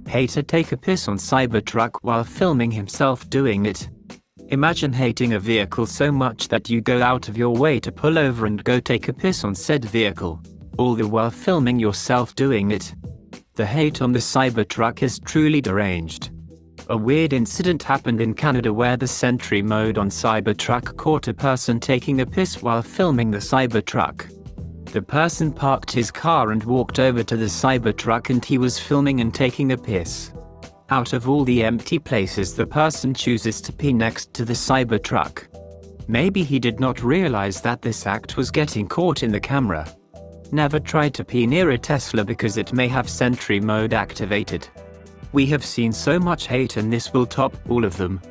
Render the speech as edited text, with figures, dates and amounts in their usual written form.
Hater take a piss on Cybertruck while filming himself doing it. Imagine hating a vehicle so much that you go out of your way to pull over and go take a piss on said vehicle, all the while filming yourself doing it. The hate on the Cybertruck is truly deranged. A weird incident happened in Canada where the Sentry mode on Cybertruck caught a person taking a piss while filming the Cybertruck. The person parked his car and walked over to the Cybertruck and he was filming and taking a piss. Out of all the empty places the person chooses to pee next to the Cybertruck. Maybe he did not realize that this act was getting caught in the camera. Never try to pee near a Tesla because it may have Sentry mode activated. We have seen so much hate and this will top all of them.